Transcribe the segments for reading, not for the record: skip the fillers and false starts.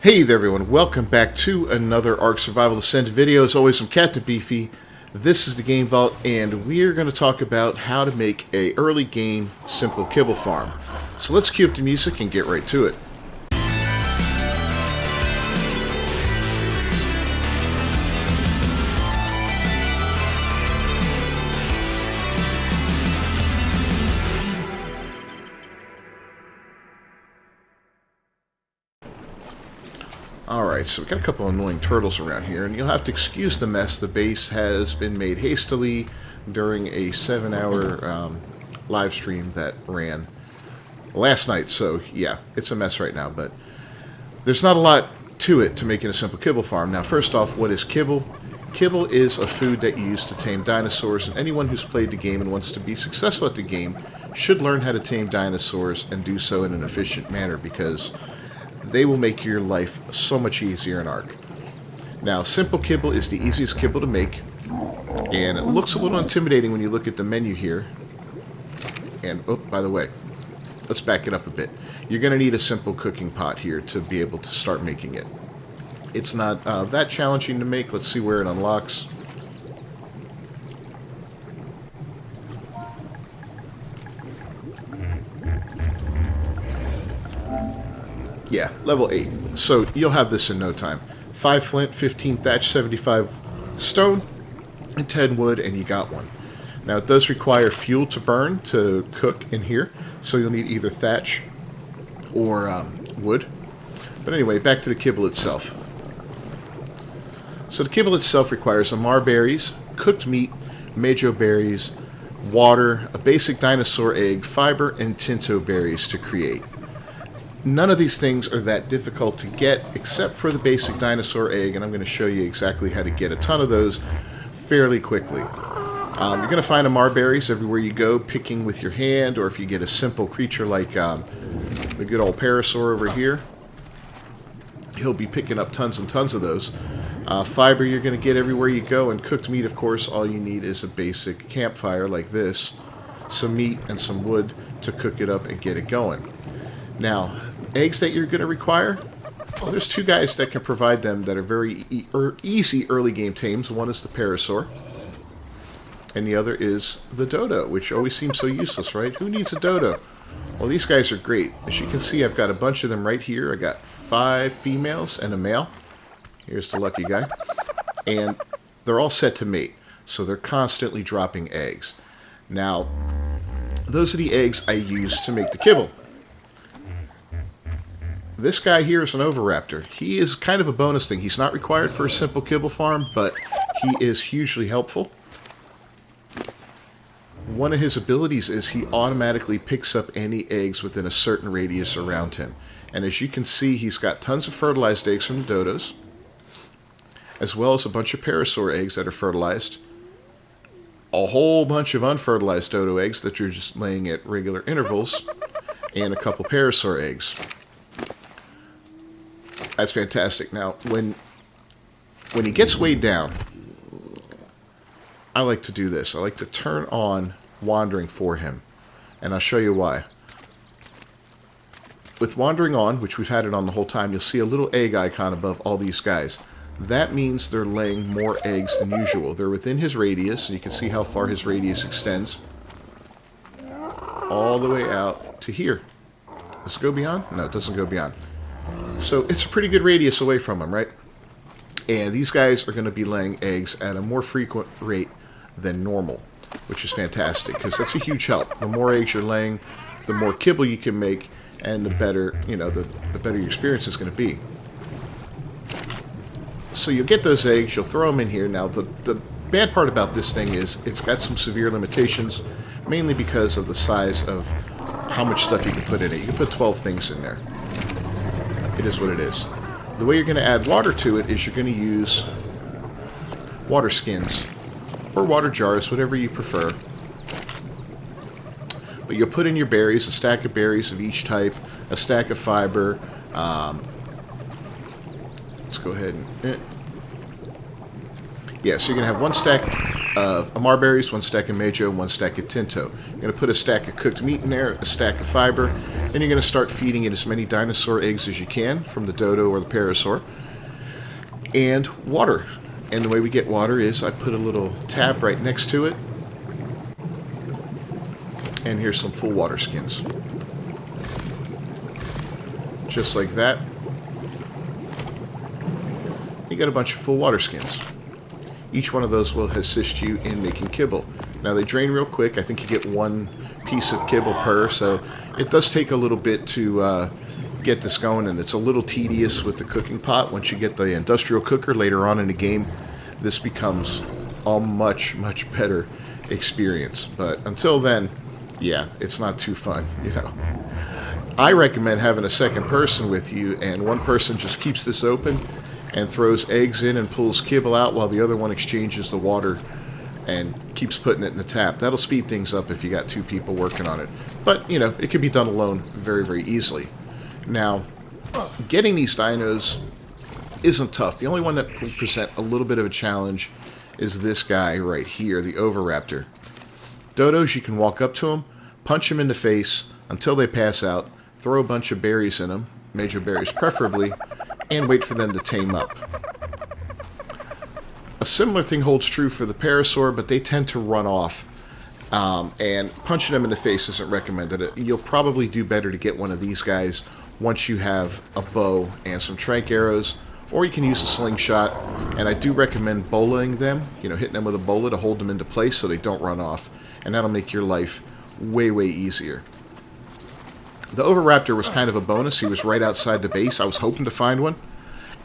Hey there everyone, welcome back to another Ark Survival Ascended video. As always, I'm Captain Beefy. This is the Game Vault, and we're going to talk about how to make a early game simple kibble farm. So let's cue up the music and get right to it. Alright, so we've got a couple of annoying turtles around here, and you'll have to excuse the mess. The base has been made hastily during a 7-hour live stream that ran last night, so yeah, it's a mess right now, but there's not a lot to it to making a simple kibble farm. Now, first off, what is kibble? Kibble is a food that you use to tame dinosaurs, and anyone who's played the game and wants to be successful at the game should learn how to tame dinosaurs and do so in an efficient manner, because they will make your life so much easier in Ark. Now, simple kibble is the easiest kibble to make, and it looks a little intimidating when you look at the menu here. And, oh, by the way, let's back it up a bit. You're going to need a simple cooking pot here to be able to start making it. It's not that challenging to make. Let's see where it unlocks. Yeah, level 8. So you'll have this in no time. 5 flint, 15 thatch, 75 stone, and 10 wood, and you got one. Now, it does require fuel to burn to cook in here, so you'll need either thatch or wood. But anyway, back to the kibble itself. So the kibble itself requires amar berries, cooked meat, majo berries, water, a basic dinosaur egg, fiber, and tinto berries to create. None of these things are that difficult to get, except for the basic dinosaur egg, and I'm going to show you exactly how to get a ton of those fairly quickly. You're going to find amar berries everywhere you go, picking with your hand, or if you get a simple creature like the good old parasaur over here, he'll be picking up tons and tons of those. Fiber you're going to get everywhere you go, and cooked meat, of course, all you need is a basic campfire like this, some meat and some wood to cook it up and get it going. Now, eggs that you're going to require, well, there's two guys that can provide them that are very easy early game tames. One is the parasaur, and the other is the dodo, which always seems so useless, right? Who needs a dodo? Well, these guys are great. As you can see, I've got a bunch of them right here. I got 5 females and a male. Here's the lucky guy. And they're all set to mate, so they're constantly dropping eggs. Now, those are the eggs I use to make the kibble. This guy here is an oviraptor. He is kind of a bonus thing. He's not required for a simple kibble farm, but he is hugely helpful. One of his abilities is he automatically picks up any eggs within a certain radius around him. And as you can see, he's got tons of fertilized eggs from the dodos, as well as a bunch of parasaur eggs that are fertilized, a whole bunch of unfertilized dodo eggs that you're just laying at regular intervals, and a couple parasaur eggs. That's fantastic. Now, when he gets weighed down, I like to do this. I like to turn on wandering for him, and I'll show you why. With wandering on, which we've had it on the whole time, you'll see a little egg icon above all these guys. That means they're laying more eggs than usual. They're within his radius, and you can see how far his radius extends. All the way out to here. Does it go beyond? No, it doesn't go beyond. So it's a pretty good radius away from him, right? And these guys are going to be laying eggs at a more frequent rate than normal, which is fantastic, because that's a huge help. The more eggs you're laying, the more kibble you can make, and the better, the better your experience is going to be. So you'll get those eggs, you'll throw them in here. Now, the bad part about this thing is it's got some severe limitations, mainly because of the size of how much stuff you can put in it. You can put 12 things in there. It is what it is. The way you're going to add water to it is you're going to use water skins or water jars, whatever you prefer. But you'll put in your berries, a stack of berries of each type, a stack of fiber. Let's go ahead and... Yeah, so you're going to have 1 stack of amar berries, 1 stack of majo, 1 stack of tinto. You're going to put a stack of cooked meat in there, a stack of fiber, Then you're going to start feeding it as many dinosaur eggs as you can from the dodo or the parasaur. And water. And the way we get water is I put a little tap right next to it. And here's some full water skins. Just like that. You got a bunch of full water skins. Each one of those will assist you in making kibble. Now they drain real quick. I think you get one piece of kibble per, so it does take a little bit to get this going, and it's a little tedious with the cooking pot. Once you get the industrial cooker later on in the game, this becomes a much, much better experience. But until then, yeah, it's not too fun, you know. I recommend having a second person with you, and one person just keeps this open and throws eggs in and pulls kibble out while the other one exchanges the water and keeps putting it in the tap. That'll speed things up if you got two people working on it. But, you know, it can be done alone very, very easily. Now, getting these dinos isn't tough. The only one that will present a little bit of a challenge is this guy right here, the Oviraptor. Dodos, you can walk up to them, punch them in the face until they pass out, throw a bunch of berries in them, major berries preferably, and wait for them to tame up. A similar thing holds true for the parasaur, but they tend to run off, and punching them in the face isn't recommended. You'll probably do better to get one of these guys once you have a bow and some trank arrows, or you can use a slingshot, and I do recommend bowling them, you know, hitting them with a bowler to hold them into place so they don't run off, and that'll make your life way, way easier. The Oviraptor was kind of a bonus. He was right outside the base. I was hoping to find one,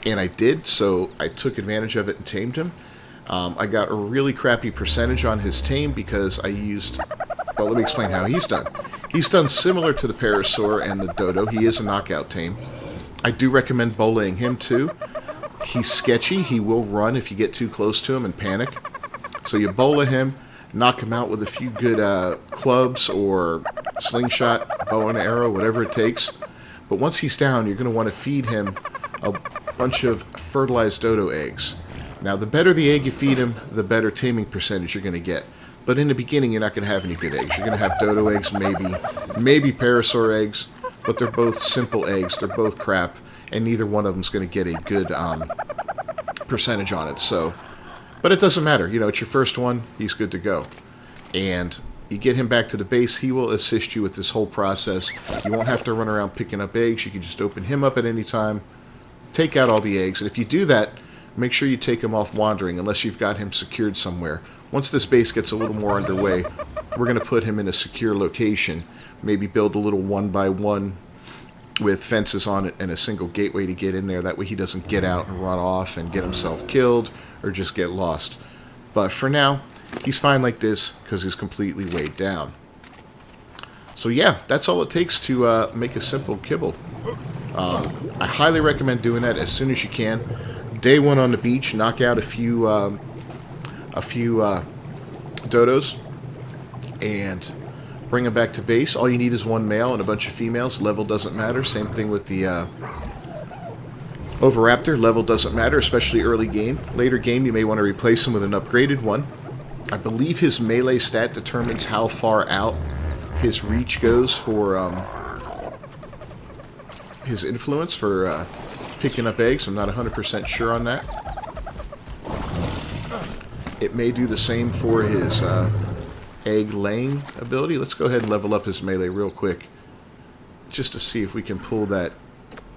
and I did, so I took advantage of it and tamed him. I got a really crappy percentage on his tame because I used... Well, let me explain how he's done. He's done similar to the parasaur and the dodo. He is a knockout tame. I do recommend bowling him, too. He's sketchy. He will run if you get too close to him and panic. So you bola him, knock him out with a few good clubs or slingshot, bow and arrow, whatever it takes. But once he's down, you're going to want to feed him a bunch of fertilized dodo eggs. Now, the better the egg you feed him, the better taming percentage you're going to get. But in the beginning, you're not going to have any good eggs. You're going to have dodo eggs, maybe parasaur eggs, but they're both simple eggs. They're both crap, and neither one of them is going to get a good percentage on it. So, but it doesn't matter. You know, it's your first one. He's good to go. And you get him back to the base. He will assist you with this whole process. You won't have to run around picking up eggs. You can just open him up at any time, take out all the eggs. And if you do that, make sure you take him off wandering unless you've got him secured somewhere. Once this base gets a little more underway, we're going to put him in a secure location. Maybe build a little 1x1 with fences on it and a single gateway to get in there. That way he doesn't get out and run off and get himself killed or just get lost. But for now, he's fine like this because he's completely weighed down. So yeah, that's all it takes to make a simple kibble. I highly recommend doing that as soon as you can. Day one on the beach, knock out a few dodos and bring them back to base. All you need is one male and a bunch of females. Level doesn't matter. Same thing with the Oviraptor. Level doesn't matter, especially early game. Later game, you may want to replace him with an upgraded one. I believe his melee stat determines how far out his reach goes for his influence for picking up eggs. I'm not 100% sure on that. It may do the same for his egg laying ability. Let's go ahead and level up his melee real quick just to see if we can pull that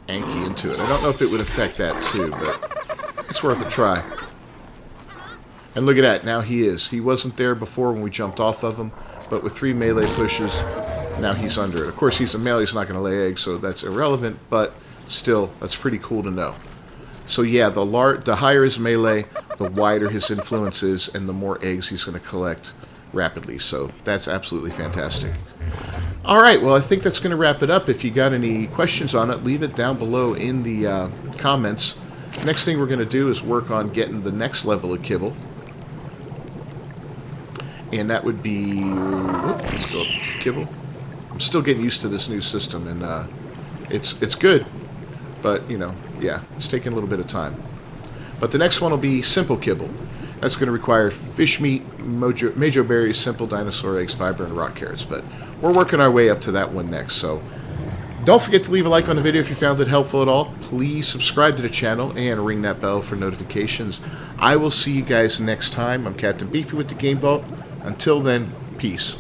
Anki into it. I don't know if it would affect that too, but it's worth a try. And look at that, now he is. He wasn't there before when we jumped off of him, but with 3 melee pushes, now he's under it. Of course, he's a male, he's not going to lay eggs, so that's irrelevant, but still, that's pretty cool to know. So yeah, the higher his melee, the wider his influence is, and the more eggs he's going to collect rapidly. So that's absolutely fantastic. Alright, well I think that's going to wrap it up. If you got any questions on it, leave it down below in the comments. Next thing we're going to do is work on getting the next level of kibble. And that would be... let's go up to kibble. I'm still getting used to this new system, and it's good. But, you know, yeah, it's taking a little bit of time. But the next one will be simple kibble. That's going to require fish meat, mojo berries, simple dinosaur eggs, fiber, and rock carrots. But we're working our way up to that one next. So Don't forget to leave a like on the video if you found it helpful at all. Please subscribe to the channel and ring that bell for notifications. I will see you guys next time. I'm Captain Beefy with the Game Vault. Until then, peace.